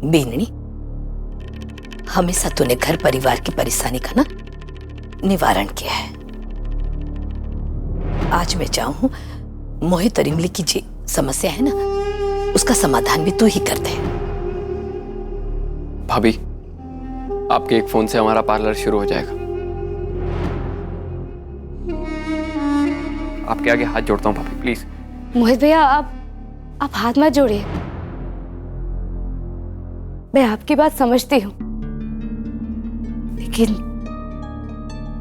बीननी, हमेशा तूने घर परिवार की परेशानी का ना निवारण किया है। आज मैं चाहूं मोहित और इमली की जो समस्या है ना, उसका समाधान भी तू ही कर दे। भाभी, आपके एक फोन से हमारा पार्लर शुरू हो जाएगा। आपके आगे हाथ जोड़ता हूँ भाभी, प्लीज। मोहित भैया, आप हाथ मत जोड़िए। मैं आपकी बात समझती हूँ, लेकिन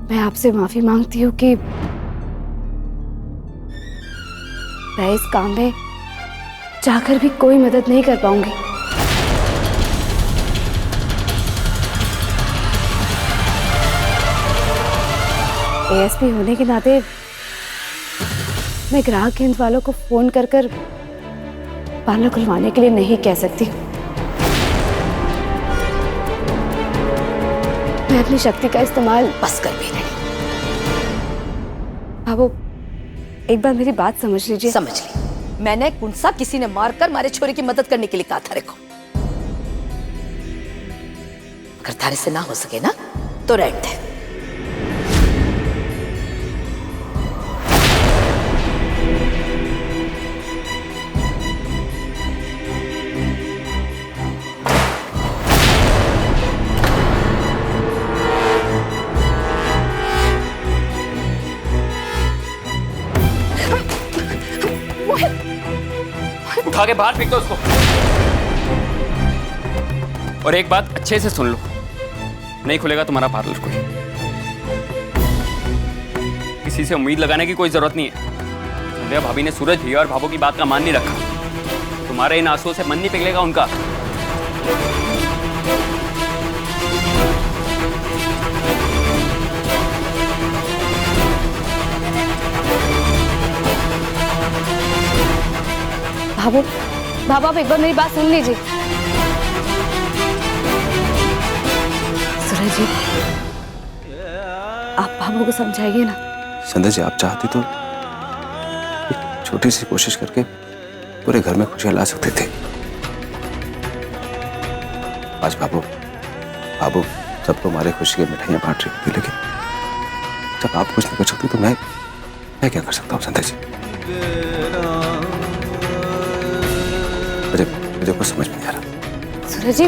मैं आपसे माफी मांगती हूँ कि मैं इस काम में चाहकर भी कोई मदद नहीं कर पाऊंगी। एएसपी होने के नाते मैं ग्राहक केंद्र वालों को फोन कर कर पार्लर खुलवाने के लिए नहीं कह सकती। मैं अपनी शक्ति का इस्तेमाल बस कर भी नहीं। बाबू, एक बार मेरी बात समझ लीजिए। समझ ली। मैंने कुंसा किसी ने मारकर मारे छोरे की मदद करने के लिए कहा था। देखो, अगर तारे से ना हो सके ना तो रहने दे। उठा के बाहर फेंक दो उसको। और एक बात अच्छे से सुन लो, नहीं खुलेगा तुम्हारा पार्लर कोई। किसी से उम्मीद लगाने की कोई जरूरत नहीं है। संध्या भाभी ने सूरज भैया और भाभो की बात का मान नहीं रखा। तुम्हारे इन आंसुओं से मन नहीं पिघलेगा उनका। बाबू, बाबा, आप एक बार मेरी बात सुन लीजिए। सूरज जी, आप बाबू को समझाइए ना। संध्या जी, आप चाहती तो एक छोटी सी कोशिश करके पूरे घर में खुशियां ला सकते थे। आज बाबू सबको हमारे खुशी की मिठाइयां बांट रही थी, लेकिन जब आप कुछ नहीं कर सकती तो मैं क्या कर सकता हूँ संध्या जी? मुझे कुछ समझ में नहीं आ रहा। सूरज जी,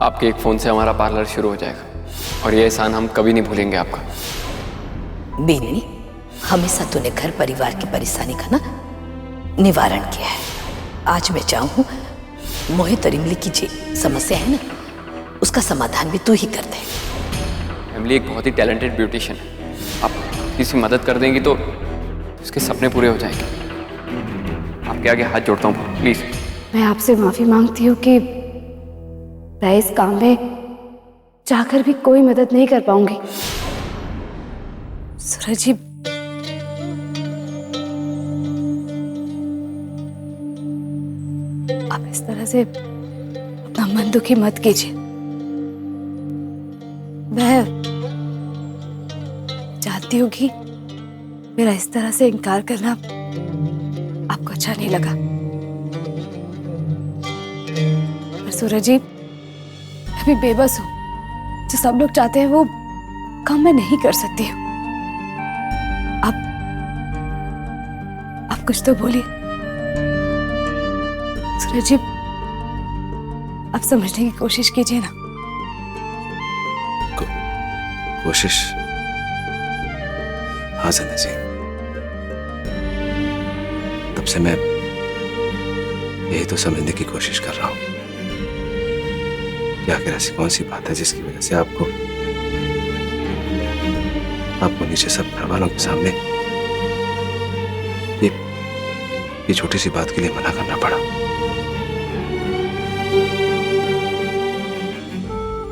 आपके एक फोन से हमारा पार्लर शुरू हो जाएगा और ये एहसान हम कभी नहीं भूलेंगे आपका। बीननी, हमेशा तूने घर परिवार की परेशानी का ना निवारण किया है। आज मैं चाहूं मोहित और इमली की जो समस्या है ना, उसका समाधान भी तू ही कर दे। इमली एक बहुत ही टैलेंटेड ब्यूटिशियन है। आप किसी मदद कर देंगी तो उसके सपने पूरे हो जाएंगे। आपके आगे हाथ जोड़ता हूँ, प्लीज। मैं आपसे माफी मांगती हूँ कि मैं इस काम में चाहकर भी कोई मदद नहीं कर पाऊंगी। सूरज जी, आप इस तरह से अपना मन दुखी मत कीजिए। मैं चाहती हूँ कि मेरा इस तरह से इनकार करना आपको अच्छा नहीं लगा। पर सूरज जी, मैं भी बेबस हूँ। जो सब लोग चाहते हैं वो काम मैं नहीं कर सकती हूँ। आप कुछ तो बोलिए। सूरज जी, आप समझने की कोशिश कीजिए ना। कोशिश? हाँ संध्या जी, तब से मैं यही तो समझने की कोशिश कर रहा हूं कि आखिर ऐसी कौन सी बात है जिसकी वजह से आपको नीचे सब घर वालों के सामने ये छोटी सी बात के लिए मना करना पड़ा।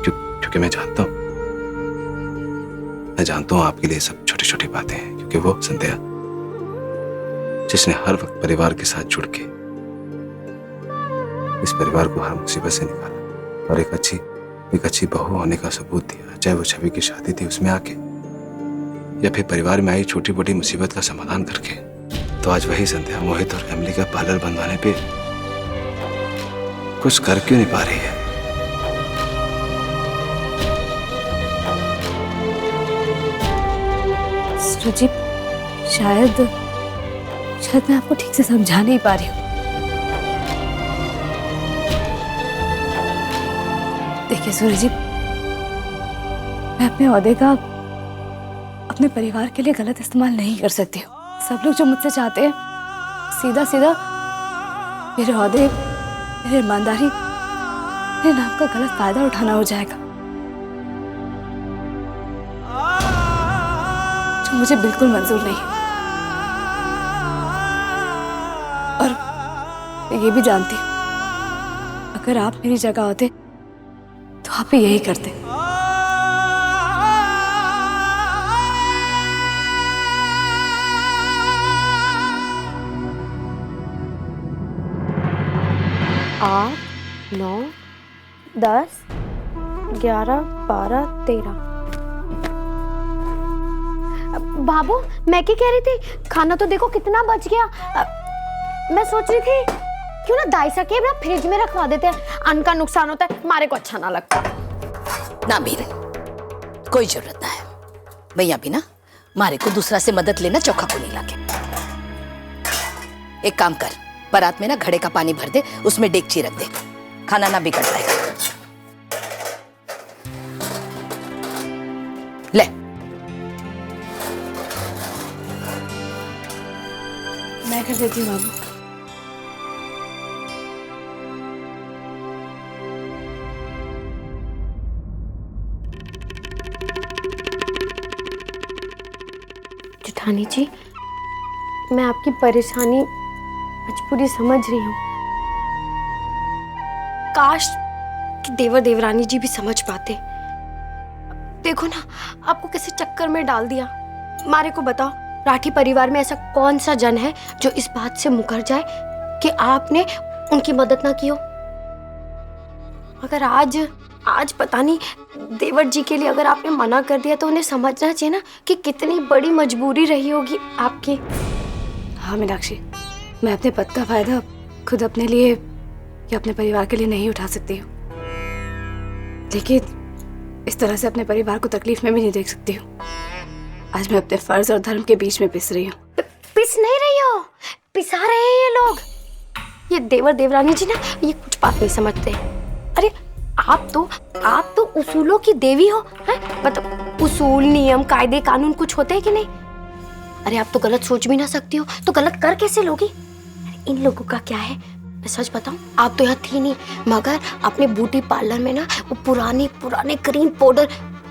क्योंकि मैं जानता हूं आपके लिए सब छोटी छोटी बातें हैं, क्योंकि वो संध्या जिसने हर वक्त परिवार के साथ जुड़ के इस परिवार को हर मुसीबत से निकाला और एक अच्छी बहू होने का सबूत दिया, चाहे वो छवि की शादी थी उसमें आके। या फिर परिवार में आई छोटी मोटी मुसीबत का समाधान करके, तो आज वही संध्या मोहित और एमिली का पार्लर बनवाने पे कुछ कर क्यों नहीं पा रही है? सूरज, शायद मैं आपको ठीक से समझा नहीं पा रही हूँ। देखिए सूरज जी, मैं अपने ओहदे का अपने परिवार के लिए गलत इस्तेमाल नहीं कर सकती हूँ। सब लोग जो मुझसे चाहते हैं सीधा सीधा मेरे ओहदे, मेरी ईमानदारी, मेरे नाम का गलत फायदा उठाना हो जाएगा, जो मुझे बिल्कुल मंजूर नहीं है। और मैं ये भी जानती हूँ, अगर आप मेरी जगह होते तो आप भी यही करते। आठ, 9, 10, 11, 12, 13। बाबू, मैं क्या कह रही थी, खाना तो देखो कितना बच गया। मैं सोच रही थी क्यों ना दाइसा के ना फ्रिज में रखवा देते हैं, अन्न का नुकसान होता है, हमारे को अच्छा ना लगता। ना मीरे, कोई जरूरत ना है भैया भी ना मारे को दूसरा से मदद लेना चौखा को नहीं लागे। एक काम कर, परात में ना घड़े का पानी भर दे, उसमें डेगची रख दे, खाना ना बिगड़ जाएगा। ले मैं कर देती हूँ बाबू। जेठानी जी, मैं आपकी परेशानी मजबूरी समझ रही हूँ। काश कि देवर देवरानी जी भी समझ पाते। देखो ना, आपको किसी चक्कर में डाल दिया। मारे को बताओ, राठी परिवार में ऐसा कौन सा जन है जो इस बात से मुकर जाए कि आपने उनकी मदद ना की हो। अगर आज पता नहीं देवर जी के लिए अगर आपने मना कर दिया तो उन्हें समझना चाहिए ना कि कितनी बड़ी मजबूरी रही होगी आपकी। हाँ मीनाक्षी, मैं अपने पद का फायदा खुद अपने लिए या अपने परिवार के लिए नहीं उठा सकती हूँ, लेकिन इस तरह से अपने परिवार को तकलीफ में भी नहीं देख सकती हूँ। आज मैं अपने फर्ज और धर्म के बीच में पिस रही हूँ। पिस नहीं रही हो, पिसा रहे हैं ये लोग। ये देवर देवरानी जी ना, ये कुछ बात नहीं समझते। अरे आप तो उसूलों की देवी हो, हैं? मतलब उसूल, नियम, कायदे, कानून कुछ होते हैं कि नहीं? अरे आप तो गलत सोच भी ना सकती हो, तो गलत कर कैसे लोगी? इन लोगों का क्या है, मैं सच बताऊं, आप तो यहाँ थी नहीं, मगर अपने ब्यूटी पार्लर में ना वो पुराने क्रीम पाउडर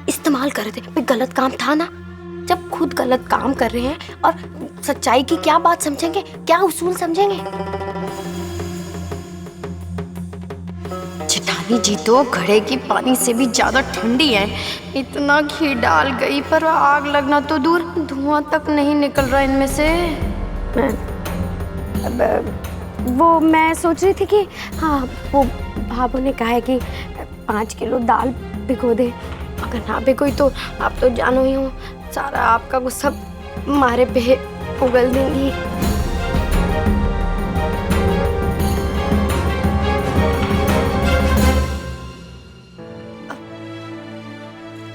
इस्तेमाल कर रहे थे। भाई गलत काम था ना। जब खुद गलत काम कर रहे हैं और सच्चाई की क्या बात समझेंगे, क्या उसूल समझेंगे? जेठानी जी तो घड़े की पानी से भी ज्यादा ठंडी है। इतना घी डाल गई पर आग लगना तो दूर, धुआं तक नहीं निकल रहा इनमें से। वो मैं सोच रही थी कि हाँ, वो भाभू ने कहा है कि 5 किलो दाल भिगो दे। अगर ना भिगोई तो आप तो जानो ही हो, सारा आपका गुस्सा मारे पे उगल देंगी।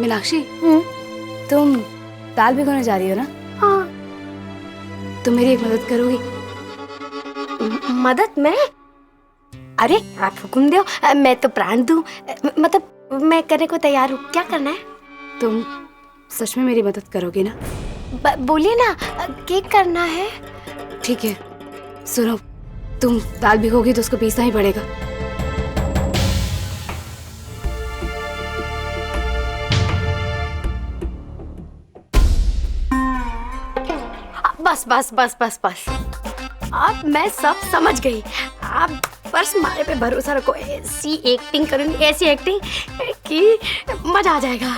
मीनाक्षी, तुम दाल भिगोने जा रही हो ना? हाँ। तुम मेरी एक मदद करोगी? मदद? मैं? अरे आप हुक्म दो, मैं तो प्राण दूं। मतलब मैं करने को तैयार हूँ। क्या करना है? तुम सच में मेरी मदद करोगी ना? बोलिए ना, क्या करना है? ठीक है, सुनो, तुम दाल भिगोगी तो उसको पीसना ही पड़ेगा। बस। अब मैं सब समझ गई। आप बस हमारे पे भरोसा रखो। ऐसी एक्टिंग करूंगी, ऐसी एक्टिंग कि मजा आ जाएगा।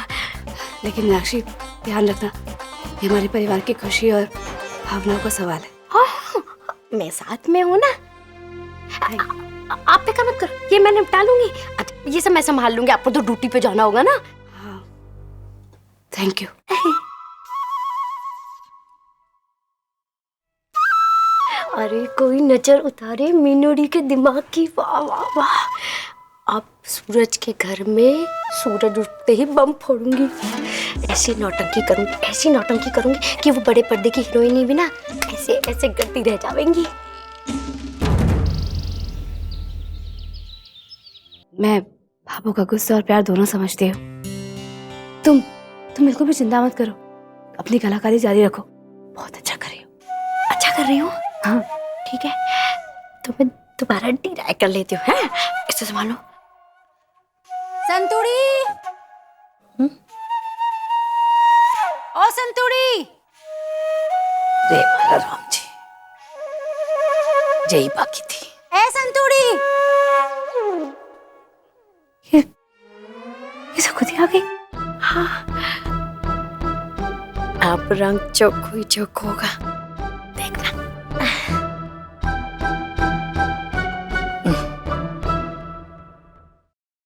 लेकिन मीनाक्षी, ध्यान रखना, ये हमारे परिवार की खुशी और भावनाओं का सवाल है। हाँ, मैं साथ में हूँ ना। आप पे मत करो, ये मैं निपटा लूंगी। ये सब मैं संभाल लूंगी। आपको तो ड्यूटी पे जाना होगा ना। हाँ, थैंक यू। अरे कोई नजर उतारे मीनूरी के दिमाग की। वाह वाह वाह। अब सूरज के घर में सूरज उठते ही बम फोड़ूंगी। ऐसी नौटंकी करूंगी कि वो बड़े पर्दे की हीरोइन भी ना ऐसे ऐसे करती रह जाएंगी। मैं भाभो का गुस्सा और प्यार दोनों समझती हूँ। तुम बिल्कुल भी चिंता मत करो, अपनी कलाकारी जारी रखो, बहुत अच्छा कर रही हो। अच्छा कर रही हूँ? हाँ ठीक है, तो मैं दोबारा ट्राई कर लेती हूँ। हैं? इसे संभालो। संतुड़ी, ओ संतुड़ी। रे मारा राम जी, यही बाकी थी। ए संतुड़ी। ये सब खुद ही आ गई। अब रंग चौक होगा, देखना।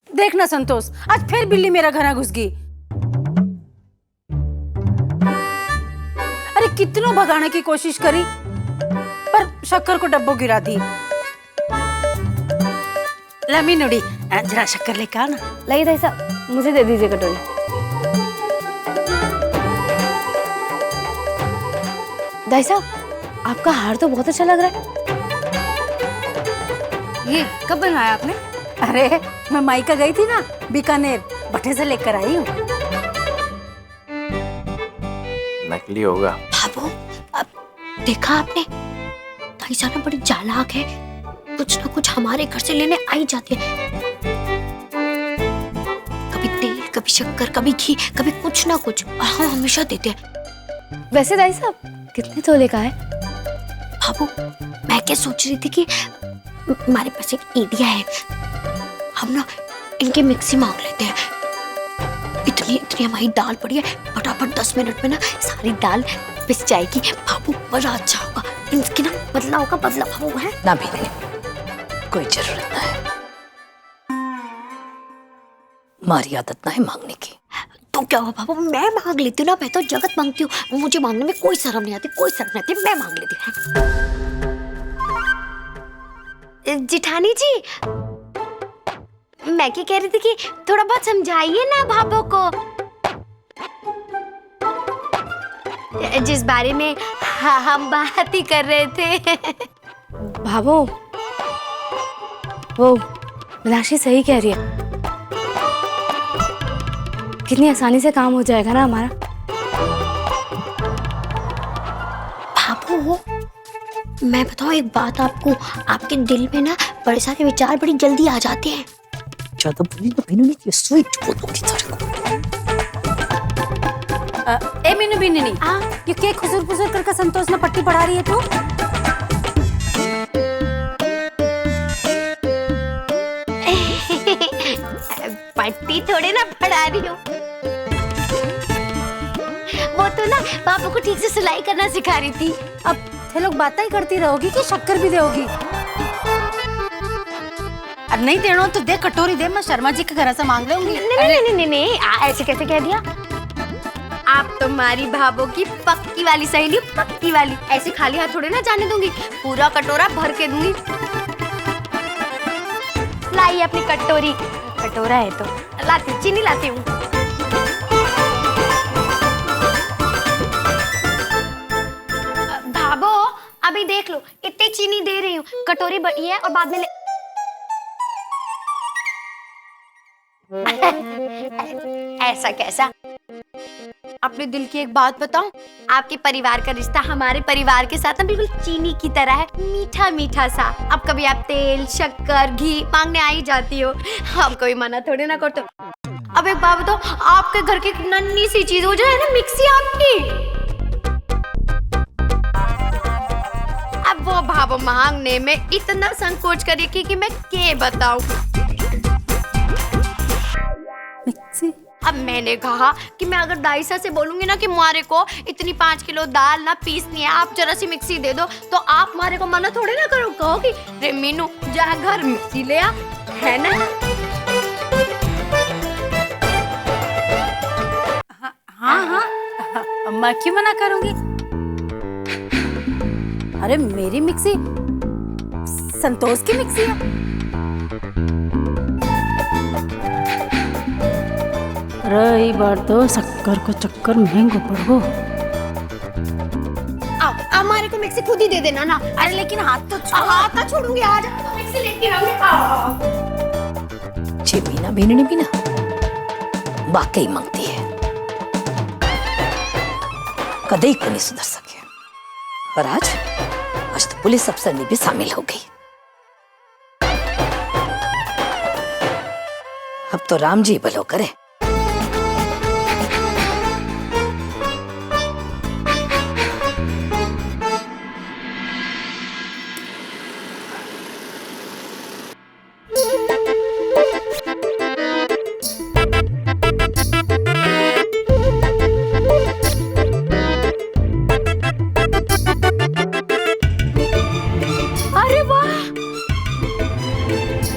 देखना संतोष, आज फिर बिल्ली मेरा घर घुस गई। अरे कितनों भगाने की कोशिश करी पर शक्कर को डब्बो गिरा दी। लमी नुड़ी, जरा शक्कर लेकर आना। लाइए दाई साहब, मुझे दे दीजिए कटोरी। दाई साहब, आपका हार तो बहुत अच्छा लग रहा है। ये कब बनवाया आपने? अरे मैं मायका गई थी ना बीकानेर, भट्टे से लेकर आई हूँ। नकली होगा। भाभो, अब देखा आपने, ताईसा ना बड़ी चालाक है, कुछ ना कुछ हमारे घर से लेने आई जाती है। कभी तेल, कभी शक्कर, कभी घी, कभी कुछ ना कुछ, और हम हमेशा देते हैं। वैसे दाई साहब, कितने तोले का है? भाभो, मैं क्या सोच रही थी कि हमारे पास एक आइडिया है, हम ना इनके मिक्सी मांग लेते हैं। इतनी हमारी दाल पड़ी है, फटाफट 10 मिनट में ना सारी दाल पिस जाएगी। भाभो, बड़ा अच्छा होगा। इनकी ना बदला होगा, बदला भाभो है ना भी नहीं, कोई जरूरत ना है, हमारी आदत ना है मांगने की। तो क्या हुआ भाभो, मैं मांग लेती हूँ ना, मैं तो जगत मांगती हूँ, मुझे मांगने में कोई शर्म नहीं आती, मैं मांग लेती हूँ। जिठानी जी, मैं क्या कह रही थी कि थोड़ा बहुत समझाइए ना भाभो को, जिस बारे में हम बात ही कर रहे थे। भाभो, वो मीनाक्षी सही कह रही है, कितनी आसानी से काम हो जाएगा ना हमारा। भाभो, मैं बताऊं एक बात आपको, आपके दिल में ना बड़े सारे विचार बड़ी जल्दी आ जाते हैं। ज्यादा बोली ना मीनू, नहीं स्वीट बोलूंगी तेरे को। ए मीनू बिन्नी, ये केक खुजूर करके संतोष ने पट्टी पढ़ा रही है तू? पट्टी थोड़े ना पढ़ा रही हूँ, वो तो ना पापा को ठीक से सिलाई करना सिखा रही थी। अब थे लोग बातें ही करती रहोगी कि शक्कर भी दोगी? अब नहीं देना तो दे, कटोरी दे, मैं शर्मा जी के घर से मांग लूंगी। नहीं, ऐसे कैसे कह दिया? आप तुम्हारी भाभो की पक्की वाली सहेली, पक्की वाली, ऐसे खाली हाथ थोड़े ना जाने दूंगी, पूरा कटोरा भर के दूंगी। लाइए अपनी कटोरी, कटोरा है तो लाती हूँ, चीनी लाती हूँ। भाभो, अभी देख लो, इतनी चीनी दे रही हूँ, कटोरी बड़ी है और बाद में ऐसा कैसा? अपने दिल की एक बात बताऊं, आपके परिवार का रिश्ता हमारे परिवार के साथ ना बिल्कुल चीनी की तरह है, मीठा मीठा सा। अब कभी आप तेल, शक्कर, घी मांगने आ ही जाती हो, हम कोई मना थोड़ी ना करते। अब एक बात बताओ, आपके घर की नन्ही सी चीज हो जाए ना, मिक्सी आपकी, अब वो भाव मांगने में इतना संकोच करेगी कि मैं क्या बताऊं। मिक्सी? अब मैंने कहा कि मैं अगर दाइसा से बोलूंगी ना कि मारे को इतनी 5 किलो दाल ना पीसनी है, आप जरा सी मिक्सी दे दो, तो आप मारे को मना थोड़े ना करो, कहोगी रे मीनू जा घर मिक्सी ले आ, है ना? हाँ, मैं क्यों मना करूंगी? अरे मेरी मिक्सी संतोष की मिक्सी है। रही बार तो शक्कर को चक्कर महंगो पड़ो। हमारे को मिक्सी खुद ही दे देना ना। अरे लेकिन हाथ तो छोड़ूंगी। आज तो मिक्सी लेती रहूंगी। जे मीना बेननी भी ना वाकई मांगती है, कदे को नहीं सुधर सके। पर आज तो पुलिस अफसर ने भी शामिल हो गई। अब तो राम जी भलो करे। अरे वाह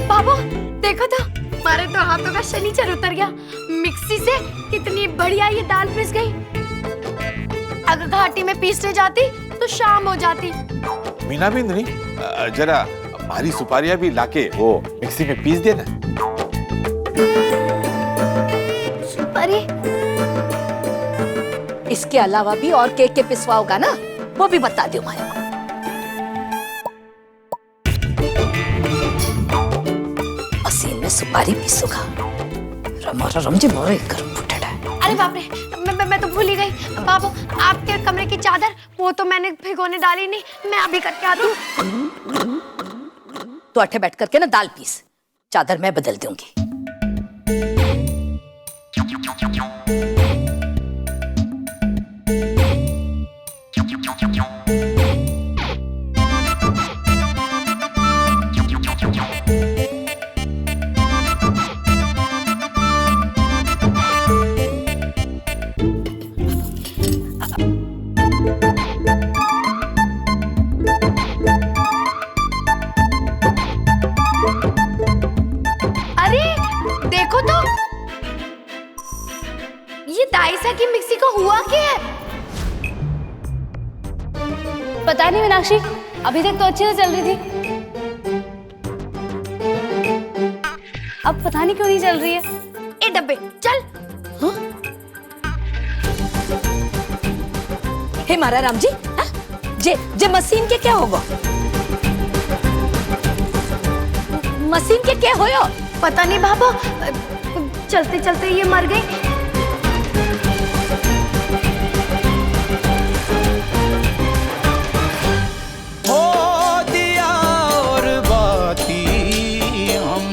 बाबा, देखो तो हमारे तो हाथों का शनिचर उतर गया। मिक्सी से कितनी बढ़िया ये दाल पिस गई। अगर घाटी में पीसने जाती तो शाम हो जाती। मीना बिंदनी, जरा हमारी सुपारियां भी लाके वो मिक्सी में पीस देना। सुपारी? इसके अलावा भी और केक के पिसवाओगा ना, वो भी बता दो हमारे को। मशीन में सुपारी पीसूंगा। रमारा रमजे मोरे कर फुटेड़ा। अरे बाप रे, मैं तो भूल ही गई। बाबू, आपके कमरे की चादर वो तो मैंने भिगोने डाली नहीं। मैं अभी करके आती हूँ। तो अठे बैठ करके ना दाल पीस, चादर मैं बदल दूंगी। अरे देखो तो, ये दाइसा की मिक्सी को हुआ क्या है? पता नहीं मीनाक्षी, अभी तक तो अच्छे से चल रही थी, अब पता नहीं क्यों नहीं चल रही है। ए डब्बे चल। हे मारा राम जी, हाँ? जे मशीन के क्या होगा? मशीन के क्या होयो? पता नहीं बाबा, चलते चलते ये मर गई। हो दिया और बाती हम।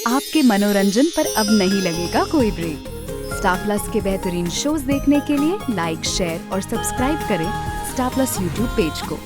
आपके मनोरंजन पर अब नहीं लगेगा कोई ब्रेक। स्टार प्लस के बेहतरीन शोज देखने के लिए लाइक, शेयर और सब्सक्राइब करें स्टार प्लस यूट्यूब पेज को।